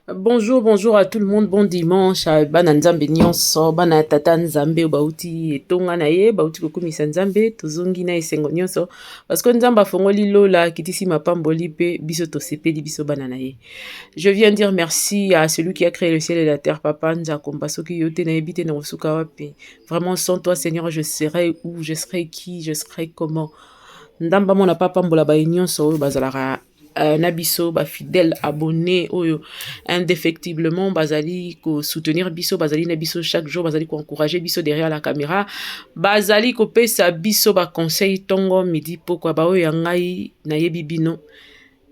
Bonjour, bonjour à tout le monde, bon dimanche. Bana nzambe nyonso, bana tata nzambe bauti etonga na ye, bauti kokumisa nzambe, tozongi na esengo nyonso. Parce que nzambe afongoli lola kitisi mapamboli pe biso tosepeli biso bana na ye. Je viens dire merci à celui qui a créé le ciel et la terre, Papa Nzakomba soki yote na ebite na osuka wapi. Vraiment sans toi Seigneur, je serais où, je serais qui, je serais comment. Ndamba mona papa mbola ba nyonso oyo bazalara na biso ba fidèle abonné oyo indéfectiblement bazali ko soutenir biso, bazali na biso chaque jour, bazali ko encourager biso derrière la caméra, bazali ko pesa biso ba conseil tongo midi pokwa ba oyo ngai na yebi bino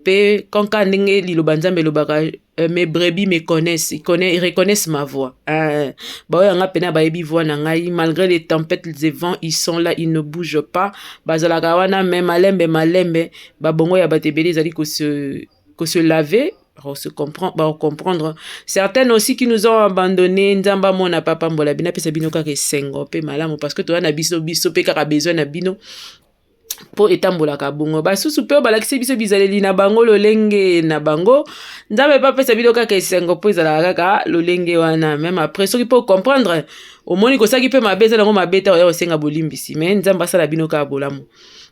pe kanka ndenge liloba nzambe lobaka mes brebis me connaissent, ils reconnaissent ma voix. Ba oyo nga pena ba yebi voix na ngai malgré les tempêtes, les vents, ils sont là, ils ne bougent pas. Bazalaka wana même malembe ba bongo ya batebele ezali ko se laver. Se comprendre. Certaines aussi qui nous ont abandonnés, nzamba mona papa mbola bina pesa bino kaka esengo pe malamu parce que toi na biso pe kaka besoin na bino po etambolaka bongo basusu pe balakisi biso bizaleli na bango lolenge na bango nzambe pa pesa bino kaka esengo po ezalaka kaka lolenge wana même après soki po comprendre omoni kosaki pe mabe eza nango mabe te oya kosenga bolimbisi me nzambe asala bino kaka bolamu.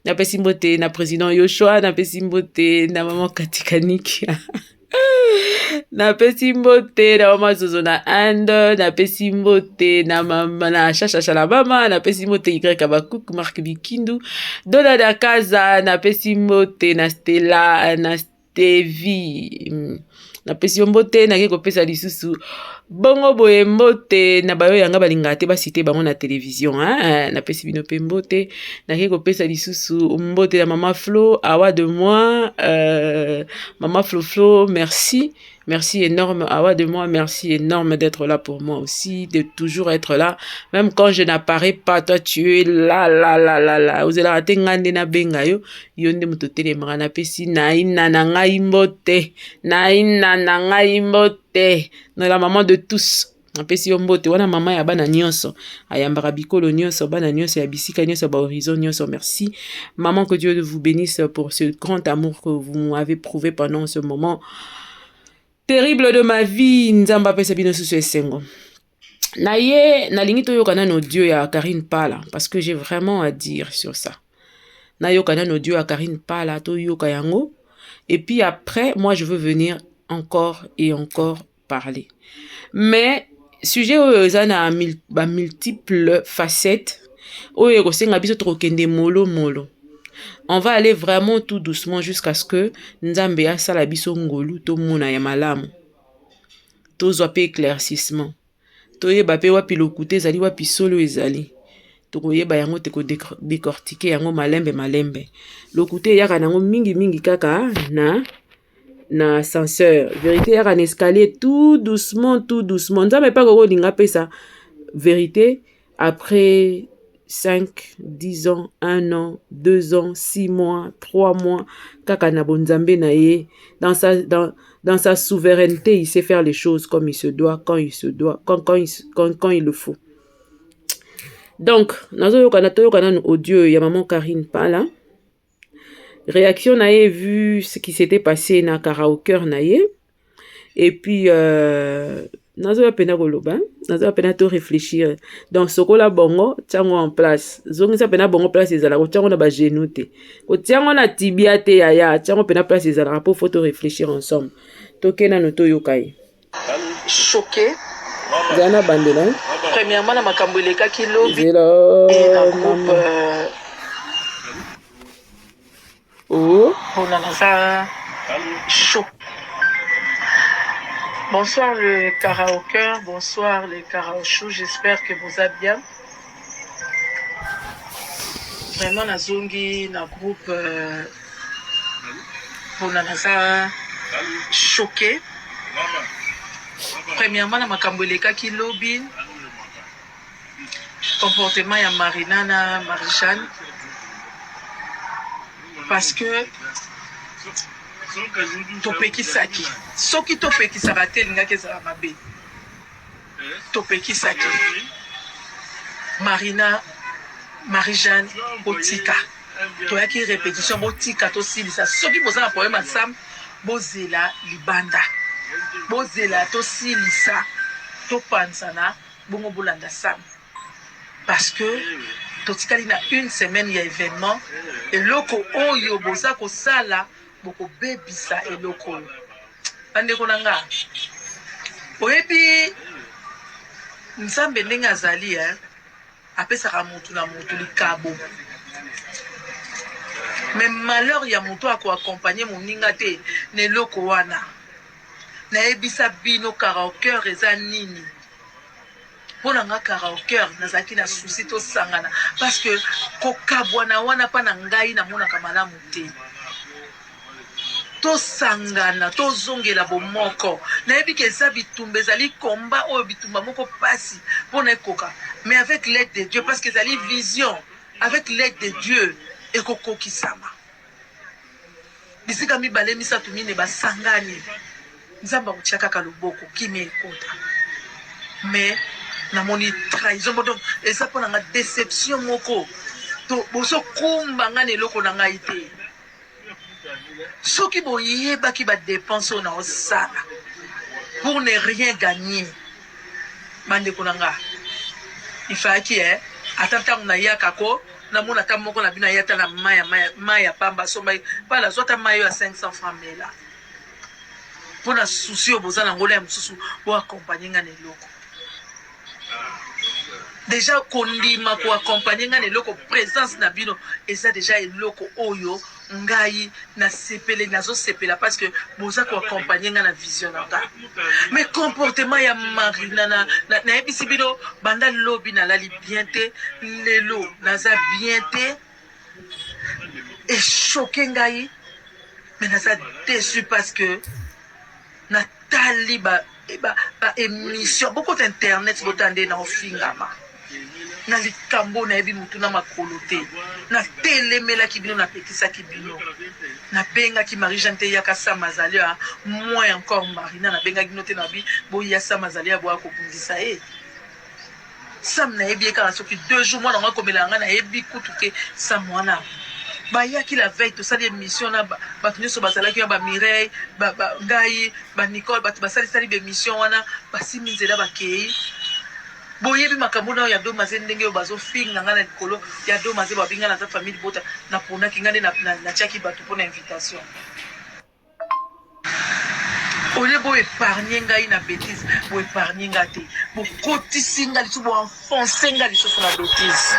Napesi mbote na président Yoshua, napesi mbote na mama Katikaniki napesi mbote na mama Zozo na Inde, napesi mbote na mama na Shasha la mama, napesi mbote Y Kabakuku, Mark Bikindu, Dona da Kaza, napesi mbote na Stella, na Stevie, napesi mbote na keko pesa lisusu bongo boye mbote na bayo yanga balinga te basite bango na télévision napesi bino pe mbote na keko pesa lisusu mbote na mama Flo awa de moi maman Flo merci. Merci énorme, Awa de moi, merci énorme d'être là pour moi aussi, de toujours être là. Même quand je n'apparais pas, toi tu es là. Vous allez rater ngande na benga yo, yonde mutotele mrana pesi naina na ngai mbote, naina na ngai mbote. Non la maman de tous. Napesi yo mbote wana mama ya bana nyonso ayambaka bikolo nyonso bana nyonso ya bisika nyonso ba horizon nyonso merci maman, que Dieu vous bénisse pour ce grand amour que vous m'avez prouvé pendant ce moment terrible de ma vie. Nzamba pesa bino susu esengo na ye nalingi toyoka nano audio ya Karine Pala parce que j'ai vraiment à dire sur ça. Nayoka nano audio ya Karine Pala toyoka yango et puis après moi je veux venir encore et encore parler. Mais sujet oyo eza na ba multiples facettes oyo kosenga biso trokende molo. On va aller vraiment tout doucement jusqu'à ce que Nzambe asala biso ngolu to mona ya malamu. Tozwa pe éclaircissement. Toyeba pe wapi lokute ezali wapi solo ezali. Tokoyeba yango te ko décortiquer yango malembe. Lokute yaka nango mingi kaka na ascenseur. Vérité yaka na escalier tout doucement. Nzambe pa koko linga pesa vérité après 5, 10 ans, 1 an, 2 ans, 6 mois, 3 mois, kaka na bonzambe na ye, dans sa souveraineté, il sait faire les choses comme il se doit, quand il le faut. Donc, nazo yokana audio ya maman Karine Pala. Réaction na ye vu ce qui s'était passé na karaoke na ye. Et puis nazo ya pena koloba, nazo ya pena to réfléchir. Donc sokola bongo tiango en place. Zongi sa pena bongo place ezala ko tiango na ba genou te. Ko tiango na tibia te ya tiango pena place ezala pour faut réfléchir ensemble. Tokena no to yokai. Choqué. Zana bandela. Premièrement na makambo elekaki lobi. Zelo. Et un groupe on a ça chaud. Bonsoir le karaokeur, bonsoir les karaochou, j'espère que vous allez bien. Vraiment, na zongi, na groupe, on a ça choqué. Premièrement, na makamboleka ki lobby, comportement ya Marina na Marie-Jeanne, parce que topekisaki soki topekisaka te elingaki ezala mabe topekisaki Marina Marie-Jeanne botika toyaki répétition botika tosilisa soki boza na problème ensemble bozela libanda bozela to silisa to pansana bongo bolanda sam parce que totikali na une semaine ya événement eloko oyo boza kosala boko bebisa eloko oyo bandeko na nga oyebi nzambe ndenge azali apesaka mutu na mutu likabo mais malheur ya mutu akoaccompagne moninga te na eloko wana nayebisa bino karaoker eza nini mpona nga karaoker nazalaki na susi tosangana parce que kokabwana wana mpa na ngai namonaka malamu te tosangana tozongela bomoko nayebi ke eza bitumba ezali komba oyo bitumba moko pasi mpona ekoka mais avec l'aide de Dieu parce que ezali vision avec l'aide de Dieu ekokokisama bisika mibale misatu mine basangani nzambe akotia kaka loboko kimi ekota mais namoni trahison donc eza mpo na nga déception moko bozokumba nga na eloko na ngai te soki boyebaki badepense oyo na osala pour ne rien gagner bandeko na nga ifaki ata ntango nayaka ko namona ata moko na bino ayata na mai ya pamba somba pala azwa ata mai oyo ya 500 francs mela mpo na susi oyo boza na ngolo ya mosusu boakompagne nga na eloko déjà kondima koaccompagne nga na eloko présence na bino eza déjà eloko oyo ngai nasepele nazosepela parce que boza koaccompagne nga na vision na nga mais comportement ya marina nayebisi bino banda lobi nalali bien te lelo naza bien te echoke ngai mais naza déçu parce que natali ba émission beaucoup d'internet botande na ofingama na likambo nayebi mutu na makolo te natelemelaki bino napekisaki bino nabengaki Marie-Jeanne te yaka Sam azali moins encore Marina nabengaki bino te nabi boya Sam azali aboya kobundisa Sam nayebi ekaka soki 2 jours mwana nga komela nga nayebi kutu ke Sam wana bayaki la veille tosali émission na bato nyonso bazalaki ya bamireille ngai banicole bato basalisali bémission wana basimi nzela bakei boyebi makambo na oyo ya domaze ndenge oyo bazofinga nga na likolo ya domaze babinga na za famille bota naponaki nga nde natiaki bato mpona invitation oye boépargne ngai na bétise boépargne nga te bokotisi nga lisusu boenfonce nga lisusu na bétise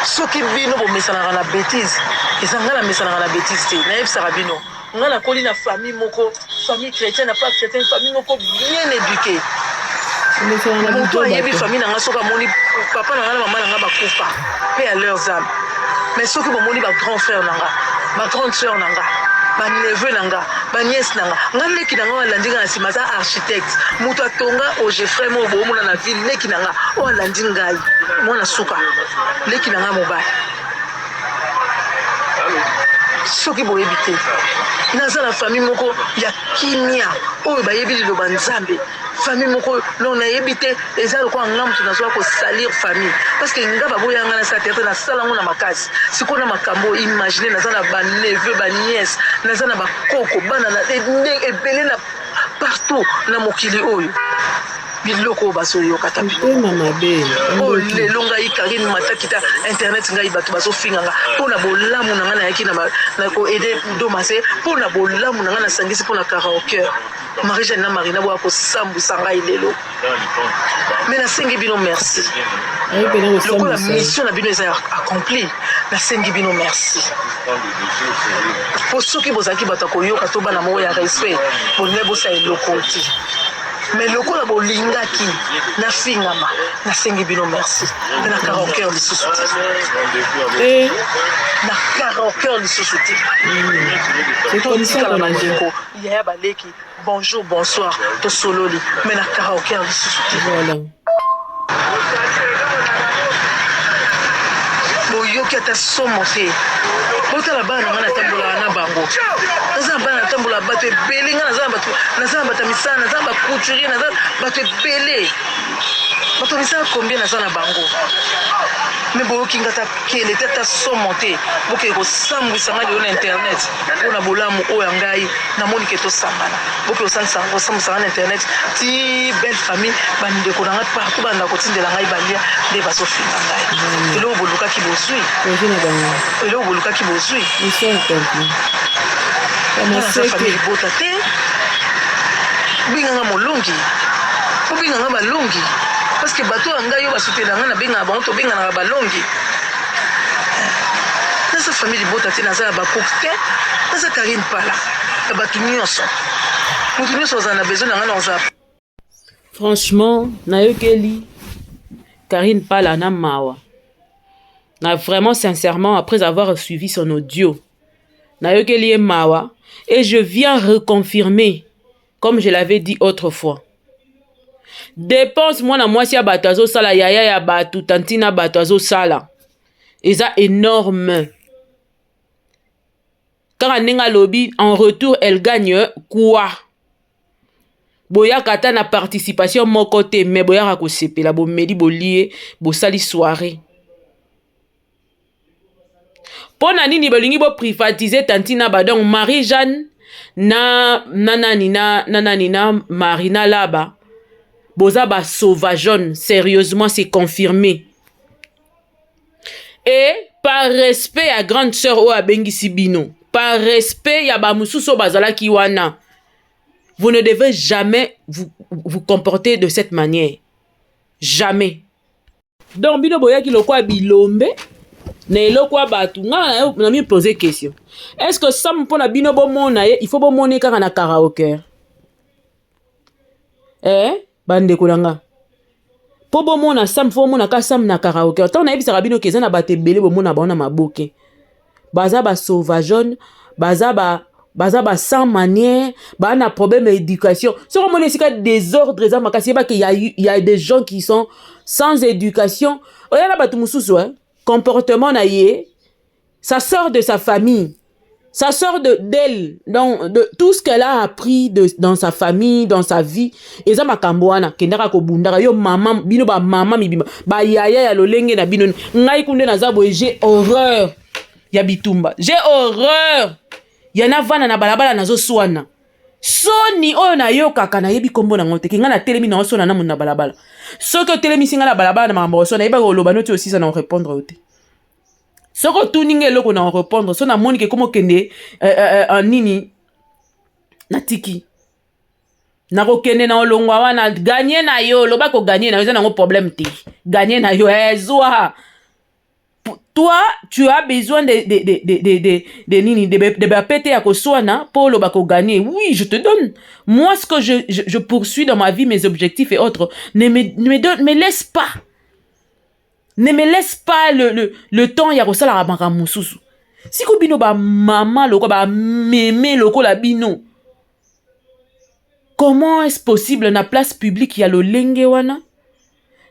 soki bino bomesanaka na bétise eza nga na mesanaka na bétise te nayebisaka bino nga nakoli na famille moko famille chrétienne na pas chrétienne famille moko bien éduquée moto ayebi famille nanga soki amoni papa nanga na mama nanga bakufa mpe à leurs âmes mais soki bomoni bagrand frère nanga bagrande sœur nanga baneveu nanga baniese nanga nga leki nanga oyo alandi nga na nsima aza architecte moto atonga ogefrai mo boomona na ville leki nanga oyo alandi ngai mwana suka leki nanga mobali soki boyebi te naza na famille moko ya kimia oyo bayebi liloba nzambe famille moko non nayebi te eza lokola nga moto nazwa kosalir famille parce que nga baboyanga na sala te nasala ngo na makasi sikoyo na makambo imagine naza na baneveu baniese naza na bakoko bana ebele na partout na mokili oyo biloko oyo bazoyoka ta oyo lelo ngai Karine Matakita internet ngai bato bazofinganga mpona bolamu na ngai nayaki na koede domase mpona bolamu na ngai nasangisi mpona karaoker Marie-Jeanne na Marina boya kosambwisa ngai lelo mais nasengi bino merci lokola mission na bino eza accompli nasengi bino merci po soki bozalaki bato akoyoka to bana moko ya respect bolingai bosala eloko te mais lokola bolingaki nafingama nasengi bino merci na karaoker lisusu te na karaoker lisusu te totikala bandeko yaya baleki bonjour bonsoir tosololi mais na karaoker lisusu te boyoki ata somo te botala bana nga natambolaka na bango naza na bana natambolaka bato ebele nga naza na bato ya misala naza na bacouturier naza bato ebele bato misala combien naza na bango me boyoki nga ta kele te ta somo te bokee kosambwisa nga lelo na internet mpona bolamu oyo ya ngai namoni ke tosangana bokee kosambwisa nga na internet ti belle famille bandeko na ngai partout banda kotindela ngai balia nde bazofinga ngai eloko bolukaki bozwi eloko bolukaki bozwi naza famille libota te obinganga molongi obinganga balongi parce que bato ya ngai oyo basutenanga na bengaka bango tobenganaka balongi naza famille libota te naza na bakoki te naza Karine Pala ya bato nyonso moto nyonso ozala na besoin na ngai na ozala. Franchement nayokeli Karine Pala na mawa na vraiment sincèrement après avoir suivi son audio nayokeli ye mawa et je viens reconfirmer comme je l'avais dit autrefois. Dépense mwana mwasi ya bato azosala yaya ya bato tantina bato azosala eza énorme. Kaka ndenge alobi en retour elle gagne quoi? Boyaka ata na participation moko te mais boyaka kosepela bomeli bolie bosali soirée. Pona nini bolingi bo privatiser tantina ba donc Marie-Jeanne na Marina Laba boza ba sauvageonne, sérieusement c'est confirmé. Et par respect à grande sœur o abengisi bino, par respect ya ba mususu bazala kiwana, vous ne devez jamais vous comporter de cette manière. Jamais. Donc bino boya ki lokwa bilombe na elokwa batu nga na mi poser question. Est-ce que ça mpona bino bomona il faut bomone kaka na karaoke? Bande kolanga po bomona sam fo mona ka sam na karaoke tant na ebisa bino keza na batebele bomona baona maboke baza ba sauvageonne baza ba sans manière ba na problème d'éducation so komona sika désordre za makasi ba que il y a des gens qui sont sans éducation oya na batu mususu comportement na ye ça sort de sa famille. Ça sort d'elle, de tout ce qu'elle a appris dans sa famille, dans sa vie. Et ça makambouana, kendaka ko bundaka yo maman, bino ba maman mibima, ba yaya ya lolenge na bino. Ngai kunde na zabo j'ai horreur. Ya bitumba. J'ai horreur. Yana vana na balabala nazo swana. Soni oyo na yo kaka na yebi kombo na ngote. Kinga na telemi na osona na muna balabala. Soko telemi singa na balabala na mambo osona yeba ko loba noti aussi ça na répondre ote. Soko tuninge loko na répondre so na moni ke komo kende nini natiki na ko kende na olongwa wana gagner na yo loba ko gagner na yo na ngo problème te gagner na yo ezwa toi tu as besoin de nini de bapete ya ko swana pour loba ko gagner. Oui, je te donne moi ce que je poursuis dans ma vie, mes objectifs et autres. Ne me laisse pas. Ne me laisse pas le temps ya kosala rabanga mususu. Si ko bino ba mama loko ba meme loko la bino. Comment est-ce possible na place publique ya lo lenge wana?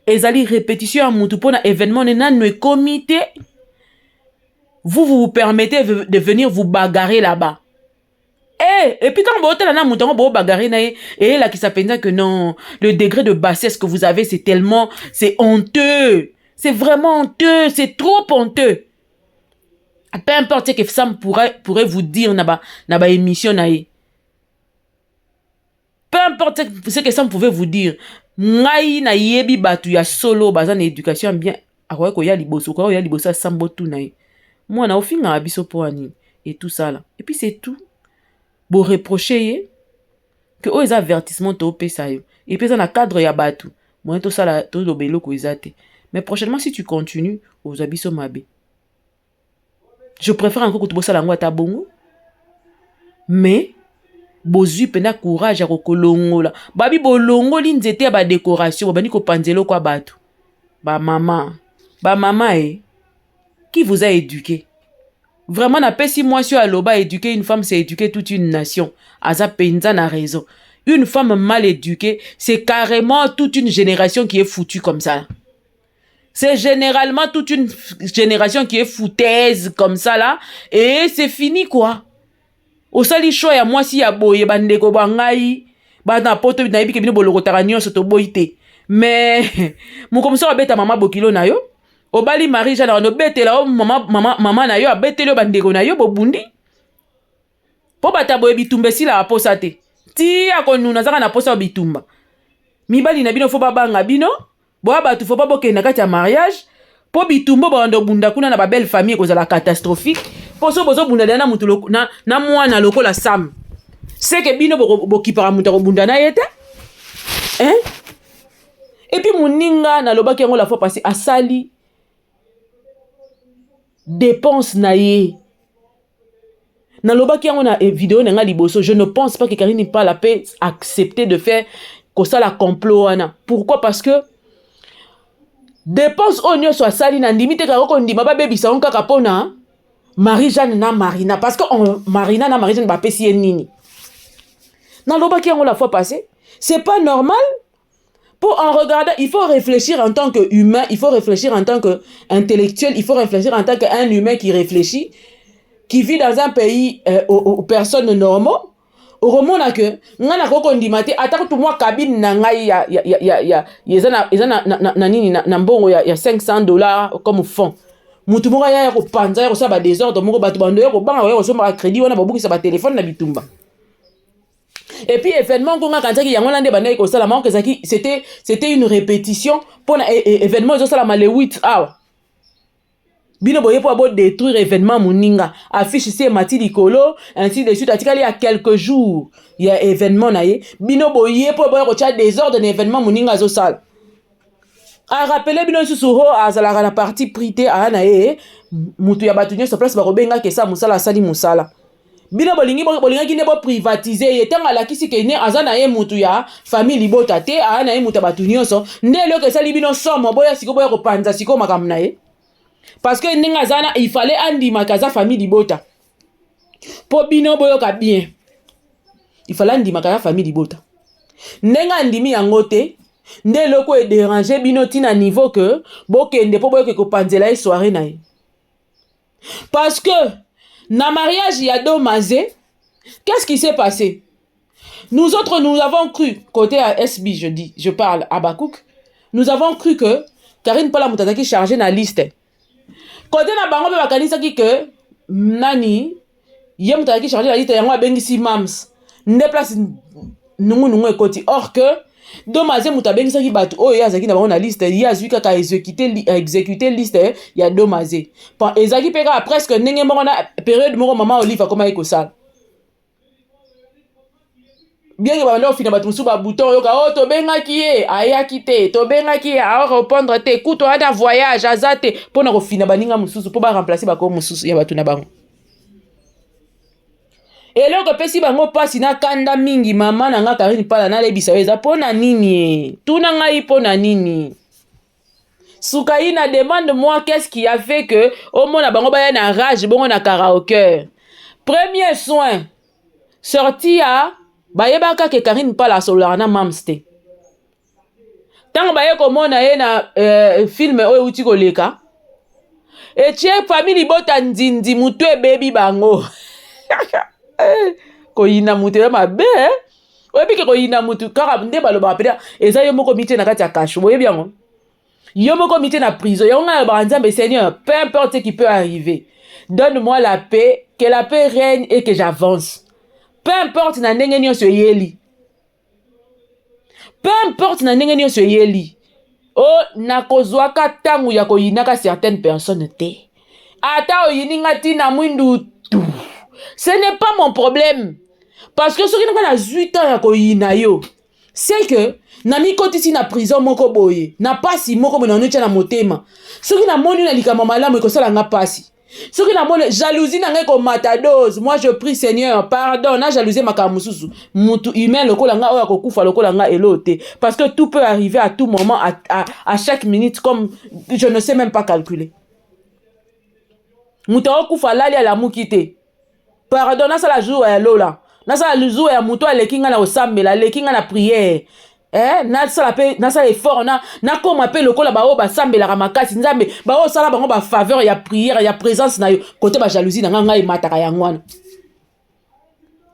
Ezali répétition à mutu pona événement nena no comité. Vous permettez de venir vous bagarrer là-bas. Et puis quand vous êtes là, vous bagarrer et là qui s'appelle que non, le degré de bassesse que vous avez, c'est honteux. C'est vraiment honteux, c'est trop honteux. Peu importe ce que Sam pourrait vous dire na émission nae. Peu importe ce que Sam pouvait vous dire. Ngai na yebi batu ya solo bazan éducation bien. Akoye ko ya liboso, ko ya liboso sambo tu nae. Moi na ofinga abiso poani et tout ça là. Et puis c'est tout. Bo reprocher que o les avertissements to pesa yo. Et puis ça na cadre ya batu. Moi to ça là to do belo ko izate. Mais prochainement, si tu continues, aux abisso mabe. Je préfère encore que tu bosses la ngwa ta bongo. Mais, bozu pena courage à kolongo la. Babi bolongo li nzete ba décoration, ba ni ko panzelo kwa batu. Ba maman qui vous a éduqué? Vraiment na pesi moi sur aloba éduquer une femme c'est éduquer toute une nation. Aza penza na raison. Une femme mal éduquée, c'est carrément toute une génération qui est foutue comme ça. C'est généralement toute une génération qui est foutaise comme ça là. Et c'est fini quoi. Au sali choix ya moi si ya boye bandeko bangai. Ba na poto na ibi ke bino boloko taranyo soto boite. mais mokomso abeta mama bokilo na yo obali Marie Jeanne no betela o mama na yo abeteli bandeko na yo bobundi po batabo bitumba sila aposa te ti akonuna zaka na posa bitumba mibali na bino fo babanga bino bo abatu fo babokenda kati ya mariage po bitumba bando bunda kuna na ba belle famille kozala catastrophique po so bozo bunda na mutu na mwana lokola Sam c'est que bino bokipara mutu ko bunda na yete hein et puis moninga na lobaki yango la fois passée asali dépense na ye na lobaki yango na vidéo na nga liboso. Je ne pense pas que Karine n'ait pas la paix accepter de faire que ça la complot wana. Pourquoi? Parce que dépense onyo so asali na ndimi te ka ko ndima ba bebisa on kaka pona Marie Jeanne na Marina parce que Marina na Marie Jeanne ba pesi nini na lobaki yango la fois passée. C'est pas normal. Pour en regarder, il faut réfléchir en tant qu'humain, il faut réfléchir en tant qu'intellectuel, il faut réfléchir en tant qu'un humain qui réfléchit, qui vit dans un pays aux personnes normaux. Au roman na que ngana koko ndimate atako tout moi cabine na ngai ya na mbongo ya $500 comme fond. Mutu moko ya ko panza ya ko saba désordre moko batu bando ya ko banga ya ko soma crédit wana babukisa ba téléphone na bitumba. Et puis événement qu'on a quand il y a un landé bandé au salamand que c'était une répétition pour événement au salamand les 8 hours. Bino boye pour avoir détruire événement moninga affiche ici Mati Likolo ainsi de suite atikali il y a quelques jours il y a événement naie bino boye pour avoir au désordre d'un événement moninga zo sal. A rappeler bino susuho azala na partie prité a naie mutu ya batunyo sa place ba robenga ke sa musala sali musala. Bino bolingi kine bo privatiser yetanga la kisi ke ne azana ye mutu ya famille libota te ana ye mutu batu nyonso ndelo ke sali bino somo boya siko boya ko panza siko makamna ye parce que ninga zana il fallait andi makaza famille libota po bino boyo ka bien il fallait andi makaza famille libota nenga ndimi yango te ndelo ko e déranger bino tina niveau que bokende po boyo ko panzela e soirée na ye parce que na mariage ya Domazé, qu'est-ce qui s'est passé? Nous autres, nous avons cru, côté à SB, je parle à Bakouk, nous avons cru que Karine Pala Moutataki chargé na liste. Côté na bango be bakanisa ki que nani ye Moutataki chargé la liste yango abengisi mams. Nde place nungu ekoti. Or que Domazé Moutabengisa ki batu oh yazaki na bango na liste ya zui kaka exécuter liste ya Domazé. Pan ezaki peka presque nenge moko na période moko maman Olive akoma ekosala. Bien que bando fina batu musu ba bouton yoka oh to bengaki ye ayaki te to bengaki ye a répondre te kuto ada voyage azate pona ko fina baninga mususu po ba remplacer ba ko mususu ya batu na bango. Et là que pesi bango pasi na kanda mingi mama na nga Karine Pala na lebisa eza pona nini tuna ngai pona nini Soukaina demande-moi qu'est-ce qui a fait que au monde a bango ba na rage bongo na karaoke. Premier soin sorti à bayebaka ke Karine Pala solana mamste. Tango baye komona ye na film oyo uti koleka. Et tie famille bota ndindi mutu e baby bango. Koyina mutu ya mabe oyebi ke koyina mutu kaka nde baloba peda eza yo moko mite na kati ya kasho boyebi yango yo moko mite na prison yo nga ba nzambe Seigneur peu importe ce qui peut arriver donne-moi la paix que la paix règne et que j'avance peu importe na ndenge nyonso yeli peu importe na ndenge nyonso yeli o nakozwaka tangu ya koyinaka certaines personnes te ata oyininga tina mwindu tu. Ce n'est pas mon problème. Parce que ce qui n'a pas 8 ans à koyina yo, c'est que nami kotisi na prison moko boye, na pasi moko boye na notia na motema. Ce qui n'a moni na likama malamu eko sala nga pasi. Ce qui n'a moni jalousie na ngai ko matadose. Moi je prie Seigneur, pardon, na jalousie makamususu. Mutu humain lokola nga oya kokufa lokola nga elote parce que tout peut arriver à tout moment à chaque minute comme je ne sais même pas calculer. Mutu okufa lali ala mukite. Pardon, na sala jour ya lola. Na sala jour ya muto alekinga na osambela, alekinga na prière. Na sala effort na koma pe lokola ba o ba sambela ka makasi nzambe ba o sala bango ba faveur ya prière ya présence na yo côté ba jalousie na nga e mataka ya ngwana.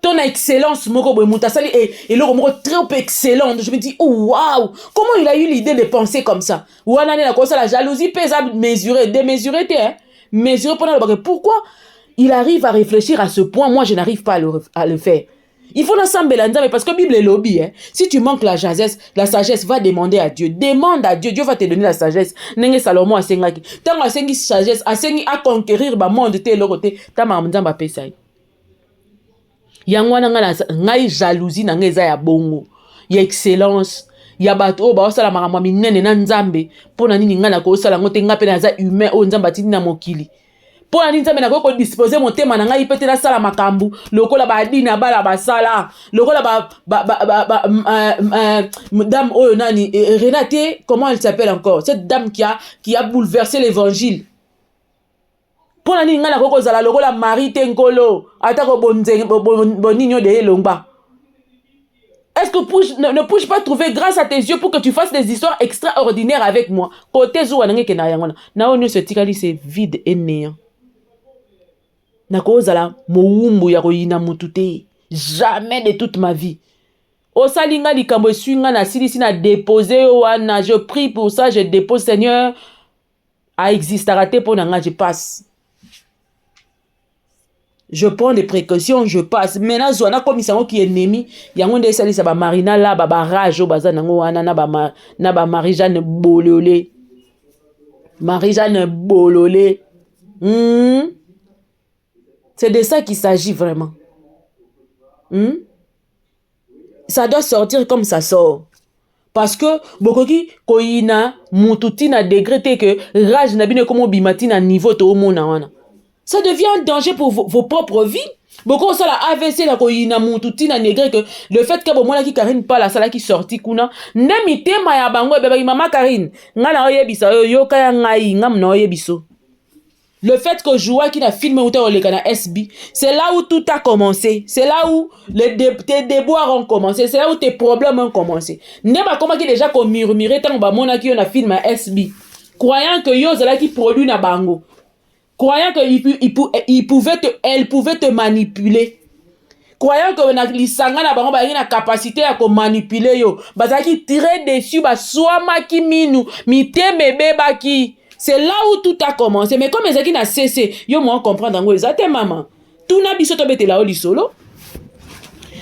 ton excellence moko boy mutasali et le moko trop excellent. Je me dis oh waouh, comment il a eu l'idée de penser comme ça. Wana na ko la jalousie pesa mesurée, démesurée hein. Mesurée pendant le pourquoi il arrive à réfléchir à ce point, moi je n'arrive pas à le faire. Il faut l'ensemble mais parce que Bible est lobby hein. Si tu manques la sagesse va demander à Dieu. Demande à Dieu, Dieu va te donner la sagesse. Nenge Salomon asengaki. Tant asengi sagesse, asengi à conquérir ba monde te le côté, ta mamzamba pesai. Yangwana ngai jalousie na ngai za ya bongo. Ya excellence. Ya bato ba osala makamwa minene na nzambe. Pona nini ngana ko osala ngote ngape na za humain o nzamba tini na mokili. Pona nini nzambe na ko disposer mon tema na ngai pete na sala makambu. Lokola ba dina bala basala. Lokola dame oyo nani Renate, comment elle s'appelle encore? Cette dame qui a bouleversé l'évangile. Pona nini ngana ko zala lokola Marie Tenkolo. Atako boninyo de longba. Est-ce que ne puis-je pas trouver grâce à tes yeux pour que tu fasses des histoires extraordinaires avec moi? Côté zouwa nange kena yangona. Na onyo se tikali c'est vide et néant. Na kozala moumbu ya koyina mutute. Jamais de toute ma vie. Osalinga likambo swinga na silisi na déposer wana. Je prie pour ça, je dépose Seigneur. A existarate pour nanga je passe. Je prends des précautions, je passe. Maintenant, Zouana comme ils qui est ennemi, il y a un des salis ba Marina là, ba rage au bazan nango wana na ba Marie-Jeanne Bololé. Marie-Jeanne Bololé. C'est de ça qu'il s'agit vraiment. Ça doit sortir comme ça sort. Parce que bokoki koina mututi na degré que rage na bine comme bimati na niveau to mona wana. Ça devient un danger pour vos propres vies. Beaucoup ça la AVC la koyina mututi na negré que le fait que bon moi qui Karine pas la sala qui sorti kuna nemi tema ya bango beba mama Karine ngala oyebisa yo kaya ngai ngam na oyebiso. Le fait que Joua qui n'a filmé ou le canal SB, c'est là où tout a commencé. C'est là où tes déboires ont commencé. C'est là où tes problèmes ont commencé. N'est pas comment qui déjà qu'on murmurait tant que mon qui on a filmé SB, croyant que yo là qui produit na bango. Croyant qu'elle pouvait te manipuler. Croyant que l'isanga na bango ba na capacité à manipuler yo. Bazaki tirer dessus ba soit maki minu, miteme beba ki. C'est là où tout a commencé. Mais comme Ezaki n'a cessé, yo moi comprendre ngo ezate maman. Tout na biso to bete la oli solo.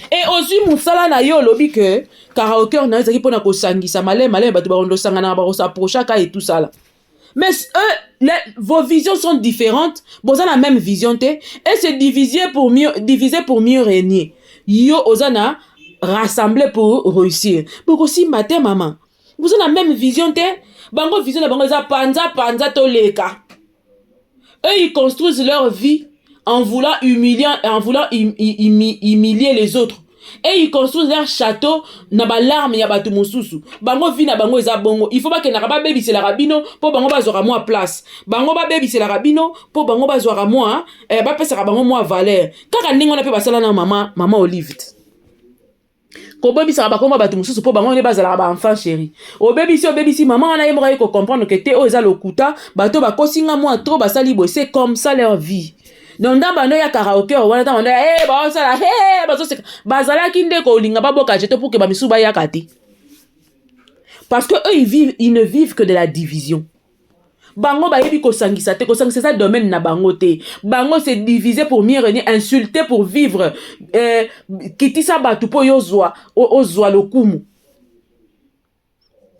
Et aussi musala na yo lobi que karaoke na Ezaki pona ko sangisa malé batu ba ondo sanga na ba s'approcher ka et tout ça là. Mais vos visions sont différentes. Vous avez la même vision. Et c'est diviser pour mieux régner. Yo, osana rassembler pour réussir. Donc aussi, matin, maman. Vous avez la même vision. Bango vision de bango, panza toleka. Eux, ils construisent leur vie en voulant humilier les autres. Et ils construisent leur château na ba larme ya batu mosusu. Bango vi na bango eza bongo. Il faut pas que na ba baby c'est la rabino pour bango bazora moi place. Bango ba baby c'est la rabino pour bango bazora moi ba pesa bango moi valeur. Kaka ningo na pe basala na mama Olive. Ko baby ça ba komba batu mosusu pour bango ne bazala ba enfant chéri. O baby si maman na yemra ko comprendre que te o eza lokuta bato ba kosinga moi trop basali bo c'est comme ça leur vie. Donc dans bando ya karaoke wana ta ba osala ba so bazala kinde ko linga ba boka jeto pour que ba misuba ya kati. Parce que eux ils ne vivent que de la division. Bango ba yebi ko sangisa ça domaine na bango te. Bango c'est diviser pour mieux régner, insulter pour vivre kitisa batu po yozwa ozwa lokumu.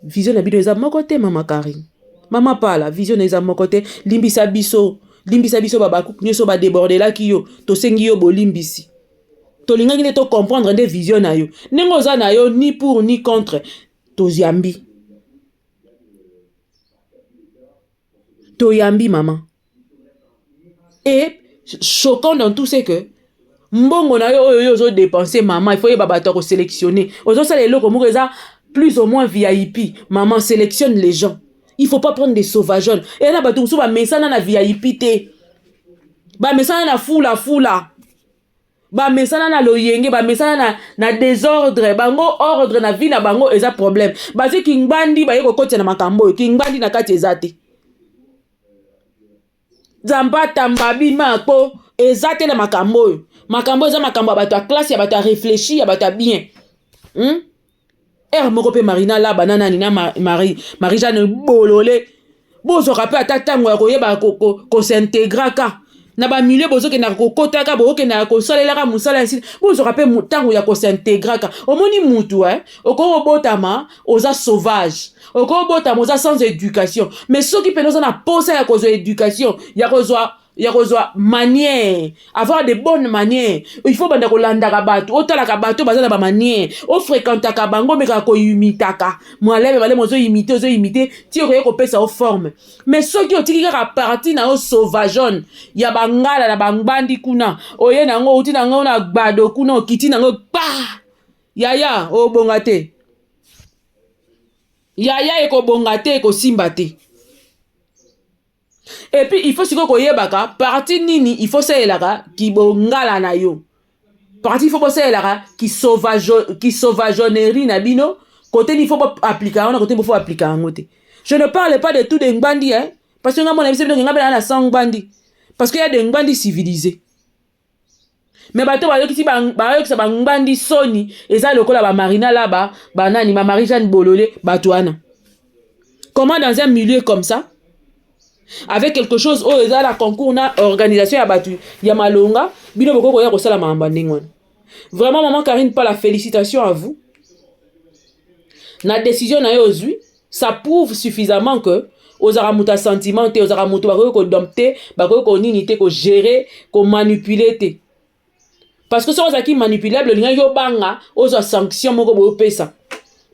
Vision na bido eza moko te mama Karine. Mama pala vision eza moko te limbisa biso babaku nyoso ba déborder la ki yo to sengi yo bolimbisi to linga ngine to comprendre des visions na yo nengo za na yo ni pour ni contre to yambi maman. Et choquant dans tout c'est que mbongo na yo zo dépenser maman il faut y babato ko sélectionner ozo ça les loko moko eza plus ou moins VIP maman sélectionne les gens. Il faut pas prendre des sauvageons. Et là, tu vas mettre na VIP te. Ba mettre na fula. Ba mettre na loyenge, ba mettre na désordre. Bango ordre na vie na bango eza problème. Ba si kingbandi ba yeko kote na makambo, kingbandi na kati ezate. Zamba tamba bima ko ezate na makambo eza makambo ya bato ya classe ya bato ya réfléchi ya bato ya bien moko pe Marina la banana ni na Marie-Jeanne bolole bozwaka pe ata ntango ya koyeba kosintegraka na bamilieu bozokendaka kokotaka bokendaka kosalelaka mosala ya sili bozwaka pe ntango ya kosintegraka omoni mutu okobotama oza sauvage okobotama oza sans éducation mais soki pene oza na posa ya kozwa éducation ya kozwa manière avoir de bonnes manières il faut banda kolandaka bato otalaka bato baza na bamanière ofréquentaka bango mekaka koyimitaka mwalebe baleme ozoyimite ti okoye kopesa o forme mais soki otiki kaka parti na o sauvagone ya bangala na bangbandi kuna oye nango outi nango na gbado kuna okiti nango pa yaya obonga te yaya ekobonga te ekosimba te. Et puis il faut siko koyebaka parti nini il faut sayelaka ki bongala na yo parti il faut sayelaka ki sauvageonnerie na bino côté il faut appliquer on côté il faut appliquer en côté. Je ne parle pas de tout des ngbandi parce que nga mona biso nga bana na sang bandi parce qu'il y a des ngbandi civilisés mais bato ba yokisi ba ngbandi soni eza lokola ba Marina là-bas banani ma Marie-Jeanne Bololé batoana. Comment dans un milieu comme ça avec quelque chose où ils ont la concours na organisation ya batu ya malonga bino boko koya ko sala mamba ndingwana. Vraiment maman Karine pas la félicitation à vous. Na décision na yo ozui ça prouve suffisamment que ozara muta sentiment te ozara muto ba ko dompter ba ko nini te ko gérer ko manipuler te. Parce que ça ozaki manipulable linga yo banga ozo sanction moko bo pesa.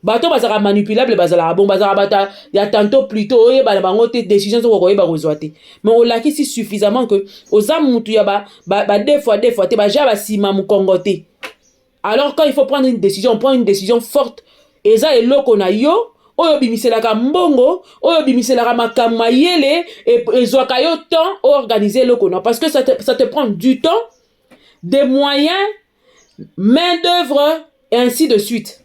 Bato bazara manipulable bazala bon bazara bata ya tantôt plutôt oye ba bango te décision so ko yeba kozwa te mais on laki si suffisamment que oza mutu ya ba deux fois te ba ja ba sima mu kongote. Alors quand il faut prendre une décision on prend une décision forte eza eloko na yo oyo bimiselaka mbongo oyo bimiselaka makamwa yele et ezwaka yo temps organiser eloko na parce que ça te prend du temps des moyens main d'œuvre et ainsi de suite.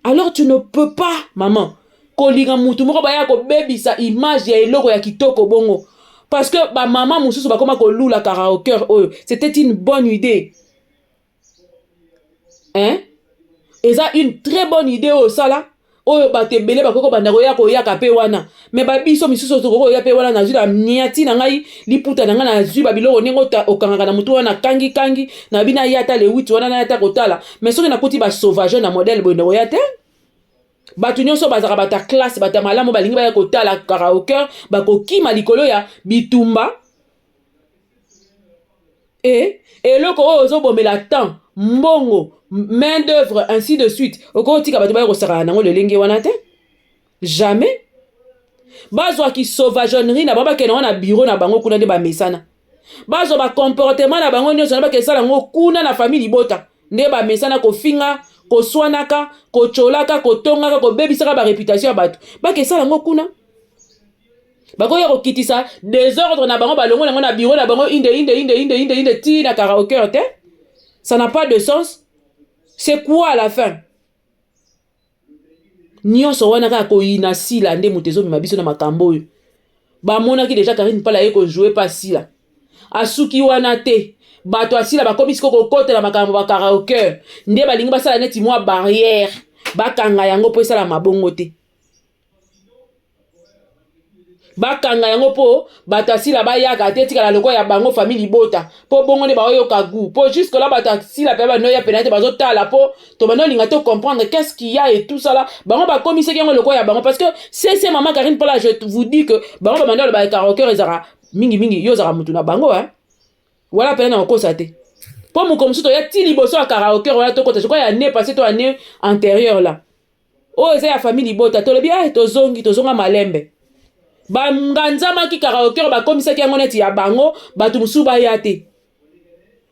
Alors tu ne peux pas, maman, kolinga mutu moko baya ko bebisa image ya eloko ya kitoko bongo. Parce que ba maman mususu ba koma ko lula karaoke oyo. C'était une bonne idée. Hein? Et ça une très bonne idée au sala. Oyo ba tebele ba koko banda ko ya ka pe wana. Mais ba biso misusu to ko ya pe wana na jula niati na ngai liputa na ngai na zu ba biloko nengo okanga na mutu wana kangi na bina yata le 8 wana na yata kotala. Mais soki na kuti ba sauvage na modèle bondo ya te. Batu nyonso bazaka bata classe bata malamu balingi ba kotala karaoke ba kokima likolo ya bitumba. Et loko ozo bomela temps mbongo main d'œuvre ainsi de suite okotika bato ba ko sara nango le lenge wana te jamais bazwa ki sauvageonnerie na baba kena na bureau na bango kuna de ba mesana bazwa ba comportement na bango nyonso na ba kesala ngo kuna na famille bota nde ba mesana ko finga ko swanaka ko cholaka ko tongaka ko bebisaka ba réputation ya bato ba kesala ngo kuna bako ya ko kitisa désordre na bango balongo na bureau na bango inde ti na karaoke te. Ça n'a pas de sens. C'est quoi à la fin? Nyonso wana ka ko ina sila nde mutezo bimabiso na makambo yo. Ba mona ki déjà Karine pala ko jouer pas sila. Asuki wana te. Bato asila ba komi siko kote na makambo ba karaoke. Nde balingi basala neti mwa barrière. Bakanga yango po sala mabongo te. Bakanga yango po batasila bayaka te tika la loko ya bango famille bota po bongo ne baoyo kagu po jusque là batasila pe ba no ya penate bazotala po to bano linga to comprendre qu'est-ce qu'il y a et tout ça là bango ba commise yango loko ya bango parce que c'est maman Karine Paula je vous dis que bango ba mandalo ba karaoke ezara mingi yo zara mutu na bango voilà pe na okosa te po mu comme ça to ya ti liboso ya karaoke voilà to kota je crois ya année passé to année antérieure là oh eza ya famille bota to le bien to zonga malembe ba nganzama ki karaoke ba komisa ki yango neti ya bango batu musuba ya te.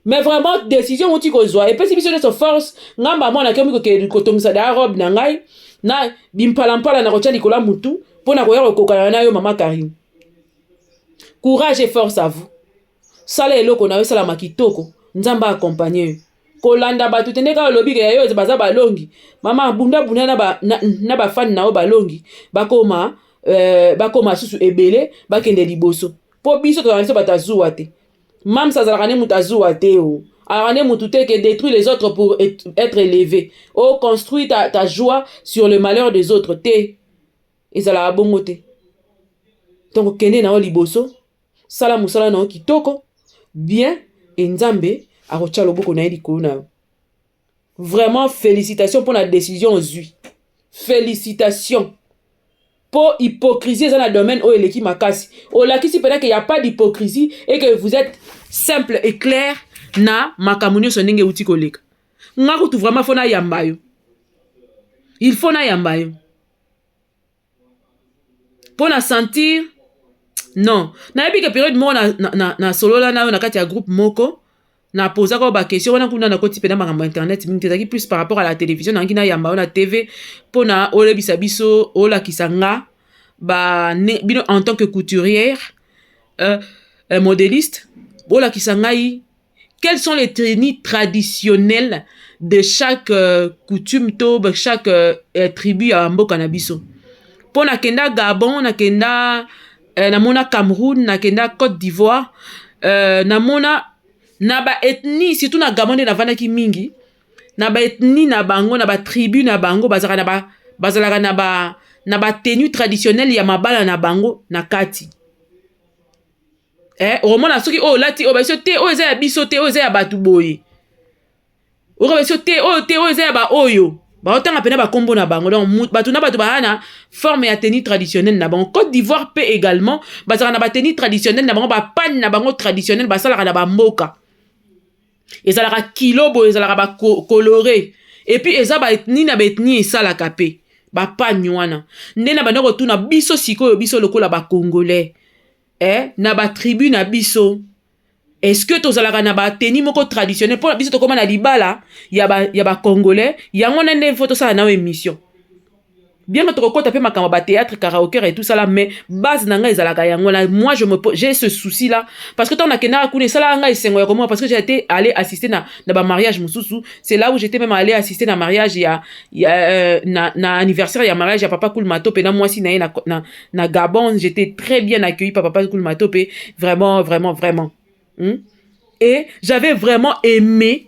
Mais vraiment décision uti kozwa et puis si biso de force ngamba mona ke miko ke kotongisa da robe na ngai na bimpala na kotia likola mutu pona ko yako kokana na yo maman Karine. Courage et force à vous. Sala eloko na yo sala makitoko nzamba accompagner kolanda batu tendeka lobi ke yo baza balongi mama bunda na ba fan na o balongi bakoma susu ebele bakende liboso po biso to biso batazuwa te Mam ça zalaka mutu azuwa te o. Alors mutu te que détruire les autres pour être élevé. Oh, construis ta joie sur le malheur des autres te. Ezalaka bongo te. Donc kende na o liboso, sala musala na o kitoko, bien et nzambe akotia loboko na ye likolo na yo. Vraiment félicitations pour la décision zui. Félicitations. Pour hypocrisie dans le domaine où il est makasi. Au lakisi peut-être qu'il n'y a pas d'hypocrisie et que vous êtes simple et clair na makamunyo sonenge uti koleka. Ngaku vraiment fona yambayo. Il faut na yambayo. Pour na sentir non. Na ebi que période mo na solo la na kati ya groupe moko. Na posa ko ba question wana kuna na koti pena makambo internet mingi tezaki plus par rapport à la télévision na ngina yamba na TV pona ole bisabiso ola kisanga ba bino en tant que couturière modéliste ola kisangai quelles sont les tenues traditionnelles de chaque coutume to chaque tribu à mboka na biso pona kenda Gabon na kenda na mona Cameroun na kenda Côte d'Ivoire na mona na ba ethnie surtout na Gabon na vanaki mingi na ba ethnie na bango na ba tribu na bango bazalaka na ba tenue traditionnelle ya mabala na bango na kati omona soki o lati o ba so te o eza ya biso te o eza ya batu boye o ba so te o eza ya ba oyo ba otanga pena ba kombo na bango donc batu na batu ba na forme ya tenue traditionnelle na bango. Côte d'Ivoire peut également bazalaka na ba tenue traditionnelle na bango ba pan na bango traditionnelle basalaka na ba mboka. Ezalaka kilo bo ezalaka ba coloré et puis ezaba ethnie na ethnie esalaka pe ba panywana ndena bana ko tuna biso sikoyo biso lokola ba congolais na ba tribu na biso est-ce que tozalaka na ba tenue moko traditionnel pour biso to koma na libala ya ba congolais yango na ndé photo ça na émission bien que tu tapé ma ba théâtre karaoké et tout ça là mais base nanga ezalaka yango là moi j'ai ce souci là parce que tant na kena kune ça là nga esengo ya comment parce que j'ai été allé assister na ba mariage mususu c'est là où j'étais même allé assister na mariage na anniversaire ya mariage ya papa Cool Matope na moi si na Gabon j'étais très bien accueilli par papa Cool Matope vraiment et j'avais vraiment aimé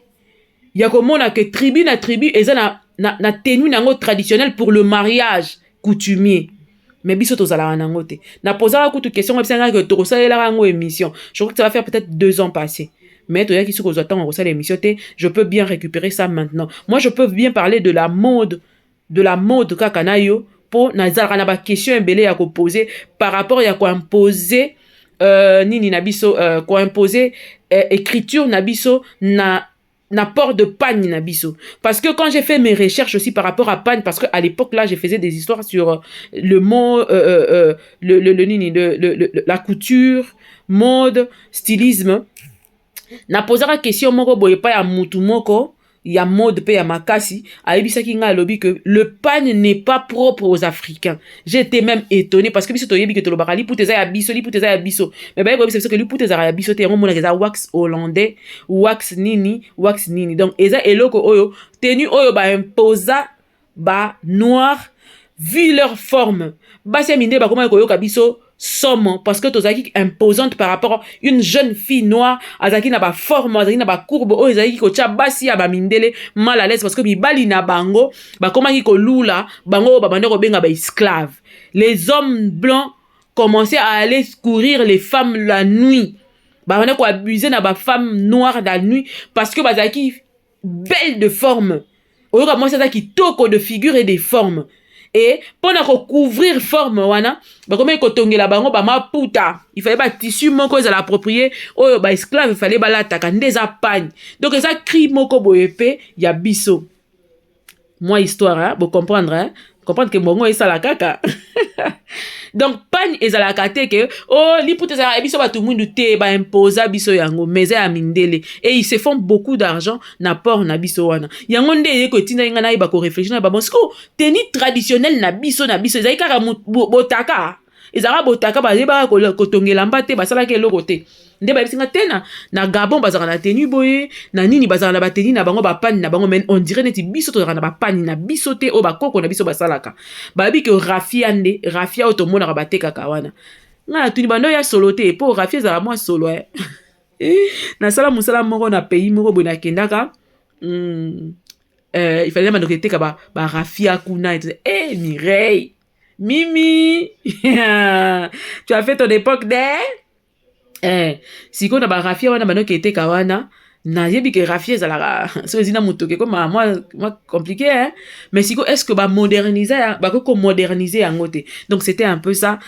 ya komona que tribu na tribu eza na tenue nango traditionnelle pour le mariage coutumier mais biso tozala nango te na posala kutu question opsanga que to salela rango émission je crois que ça va faire peut-être 2 ans passés mais to yaki soko zotan on sala émission te je peux bien récupérer ça maintenant moi je peux bien parler de la mode kaka na yo po nazala na ba question ebele ya ko poser par rapport ya ko imposer nini na biso ko imposer écriture na biso na port de pagne na biso parce que quand j'ai fait mes recherches aussi par rapport à pagne parce que à l'époque là je faisais des histoires sur le mot la couture mode stylisme na posera question moko boye pa ya mutu moko ya mode pe ya makasi ayebisaki nga lobi que le pagne n'est pas propre aux Africains. J'étais même étonné parce que biso to yebi que to lobaka li puteza ya biso mais ba ko bisa que li puteza ya biso te yango mona keza wax hollandais wax nini donc eza eloko oyo tenue oyo ba imposa ba noir vu leur forme basi minde ba koma ko yoka biso somme parce que tozaki imposante par rapport à une jeune fille noire azaki na ba forme azaki na ba courbe o ezaki ko tia basi ya ba mindele mal à l'aise parce que bibali na bango ba komaki ko lula bango ba bande ko benga ba esclave les hommes blancs commençaient à aller courir les femmes la nuit ba bande ko abuser na ba femmes noires la nuit parce que bazaki belle de forme o ka moi ça qui toko de figure et des formes. Et pour recouvrir forme wana ba comme ko tongela bango ba maputa il fallait ba tissu moko za l'approprier oyo ba esclave il fallait ba lataka ndeza pagne donc ça cri moko boyepe ya biso moi histoire hein vous comprendre que mbongo esala kaka donc pagne ezalaka te que oh li puteza biso ba tout mundu te ba imposa biso yango meza ya mindele et ils se font beaucoup d'argent na port na biso wana yango nde ko tinda nga na ba ko réfléchir na ba bon tenue traditionnelle na biso ezali kaka botaka ezala botaka ba leba ko tongela mbate basala ke loko te nde ba bisinga tena na Gabon bazala na tenue boye na nini bazala na ba tenue na bango ba pani na bango men on dirait neti biso to na ba pani na biso te o ba koko na biso basalaka ba bi que rafia otomona ba teka kawana nga tuni bando ya solo te po rafia za moi solo Na sala musala moko na pays moko boye nakendaka. Il fallait que tu ba rafia kuna et Mireille Mimi tu as fait ton époque si on a ba rafia wana bano qui était kawana na yebi que rafia zala so zina mutoke comme moi compliqué hein mais si est-ce que ba moderniser ba ko moderniser en côté donc c'était un peu ça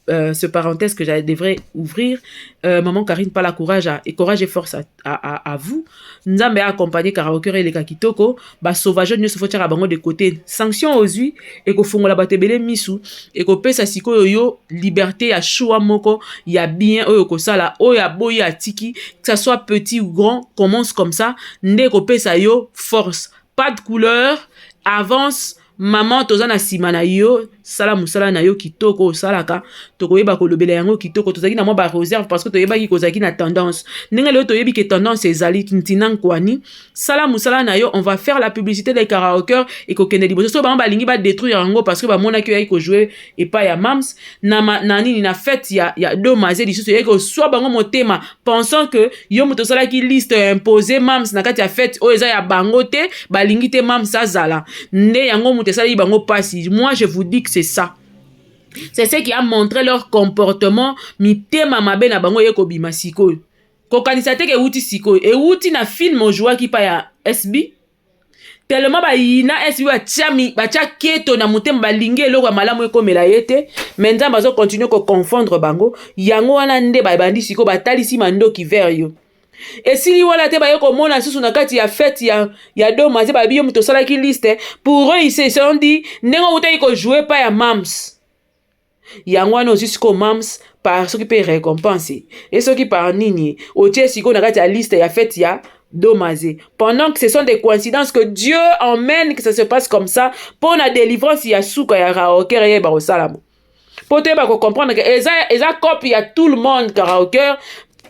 ce parenthèse que j'avais devrais ouvrir. Maman Karine pas la courage et courage et force à vous. Nzambe a accompagné karaoke et les kakitoko ba sauvage ne se faut tirer bango de côté sanction aux huit et ko fongola batebele misu et ko pesa siko yo liberté ya choix moko ya bien oyo ko sala oya boy ya tiki que ça soit petit ou grand commence comme ça nde ko pesa yo force pas de couleur avance maman toza na sima na yo sala musala na yo kitoko salaka tokoyeba kolobela yango kitoko tozaki na mo ba réserve parce que toyebaki kozaki na tendance ndenge leo toyebi ke tendance ezali tintinan kwani sala musala na yo on va faire la publicité des karaokeurs et kokende liboso so bango balingi ba détruire yango parce que bamona ki yaki ko jouer et pas ya mams na nini na fête ya domaze lisusu yaki ko soit bango motema pensant que yo moto sala ki liste imposée mams na kati ya fête o eza ya bango te balingi te mams azala nde yango moto sala yi bango pasi. Moi je vous dis que c'est ça. C'est ce qui a montré leur comportement mitema mabe na bango yeko bima sikoyo. Kokanisa te ke uti sikoyo e uti na film ojwa ki pa ya SB. Tellement ba yina SB ba tia keto na motema balingi eloko malamu ekomela yete mais nzamba zo continuer ko confondre bango yango wana nde ba bandi siko batalisi mandoki vers yo. Et si wala te ba yeko mona susu na kati ya fête ya domaze ba biyo muto sala ki liste pour eux ils se sont dit nengo uta yiko jouer pas ya mams. Yango wana jusqu'au mams par ce qui peut récompenser et ce qui par nini otie siko na kati ya liste ya fête ya domaze pendant que ce sont des coïncidences que Dieu emmène que ça se passe comme ça pour la délivrance ya souka ya karaoke ye ba osalamo pour te ba ko comprendre que eza copie à tout le monde karaoke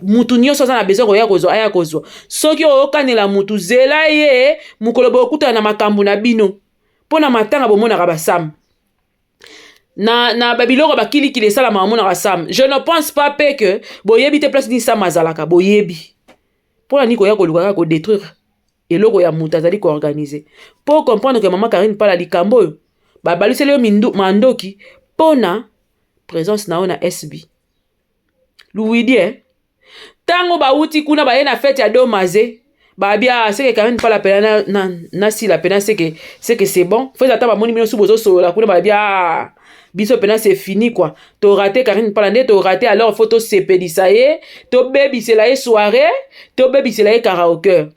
mutu nyonso aza na besoin koya kozwa aya kozwa soki oyokanela mutu zela ye mokolo bokutana na makambo na bino mpo na matanga bomonaka basam na babiloko bakilikili esalama bamonaka sam. Je ne pense pas pe que boyebi te place ni sam azalaka boyebi mpo na nini koya kolukaka kodétruire eloko ya mutu azali koorganize mpo comprendre que mama Karine pala likambo oyo babaliseli yo mandoki mpo na présence na yo na SB louidi tango bauti kuna baye na fête ya domaze babia seke Karine pala pela na sila pena seke c'est bon faut attendre ba moni mino sous bozo solo la kuna babia biso pena c'est fini quoi to raté Karine pala nde to raté alors faut to sepedisa ye to baby c'est la soirée to baby c'est la karaoke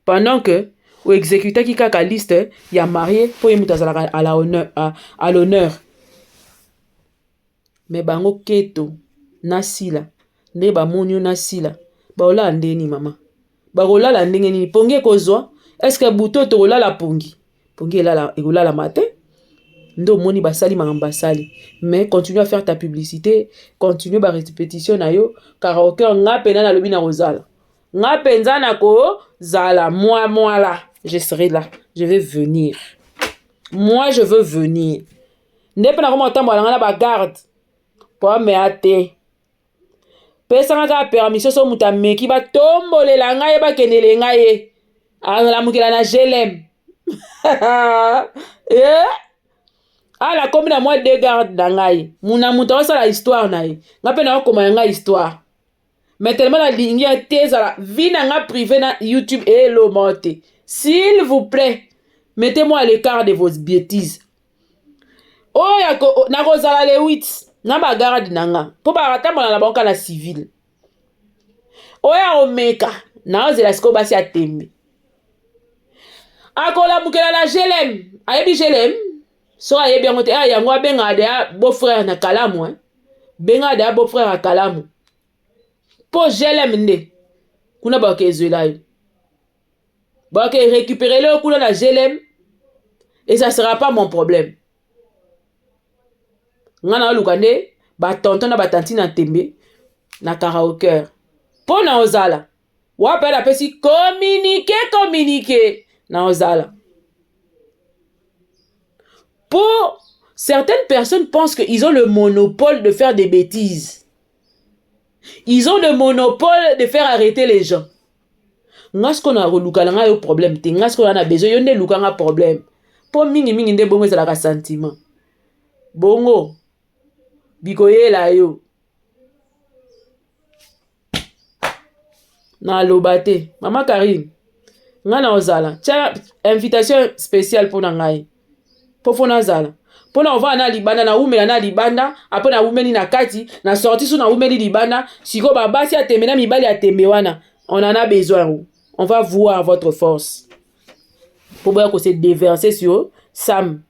pendant que ou exécuter ki kaka liste ya marié pour y mutazala à l'honneur mais bango keto na sila nde bamoni na sila baola ndeni mama bakolala ndenge nini pongi ekozwa est-ce que buto tokolala pongi ekolala matin nde omoni basali makambo basali mais continue à faire ta publicité continue ba répétition na yo karaoke nga pena na lobi na kozala nga penza na kozala moi là je serai là je vais venir moi je veux venir nde pena komo tambola nga na bagarde po me ate pesanga ka permission so muta meki batombolela ngai bakendele ngai alamukela na gelem ala komi na moi de garde na ngai muna muta osala histoire na ye nga pe na okoma ngai histoire mais tellement na lingi tezala vie na nga privé na YouTube et lo monte s'il vous plaît mettez-moi à l'écart de vos bêtises oya na kozala le 8 na bagarde na nga po bakatambola na bango na civil oya omeka na ozela siko basi atembe akolamukela na gelem ayebi gelem so ayebi yango te yango abenga de beau-frère na kalamu benga de beau-frère na kalamu po gelem nde kuna bakezwela yo bake récupérer le kuna na gelem et ça sera pas mon problème. Ngana oluka nde ba tonton na batanti na tembe na karaoke po na ozala wape la pesi communiquer na ozala. Pour certaines personnes pensent qu'ils ont le monopole de faire des bêtises. Ils ont le monopole de faire arrêter les gens. Ngas qu'on a relukala yo problème te ngas qu'on a besoin yonde lukanga problème po mingi nde bongo ezala ka sentiment bongo bikoyela yo na lobate mama Karine ngana ozala tia invitation spéciale pour ngai po fona zala pona ova na libanda na umela na libanda apo na umeli na kati na sorti sous na umeli libanda siko babasi atemena mibali atembe wana on en a besoin. On va voir votre force. Pour voir que c'est déversé sur Sam.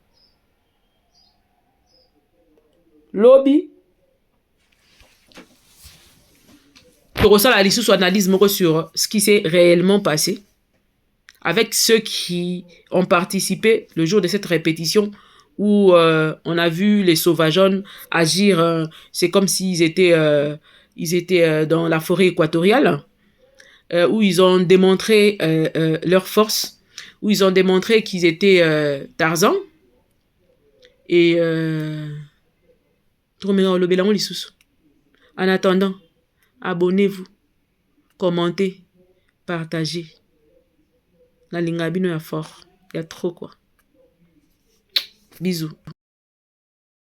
Lobby. Pour ça, la licence analyse sur ce qui s'est réellement passé. Avec ceux qui ont participé le jour de cette répétition où on a vu les sauvageons agir. C'est comme s'ils étaient, dans la forêt équatoriale. Où ils ont démontré leur force, où ils ont démontré qu'ils étaient Tarzan. Et en attendant, abonnez-vous, commentez, partagez. La lingabino est fort. Il y a trop quoi. Bisous.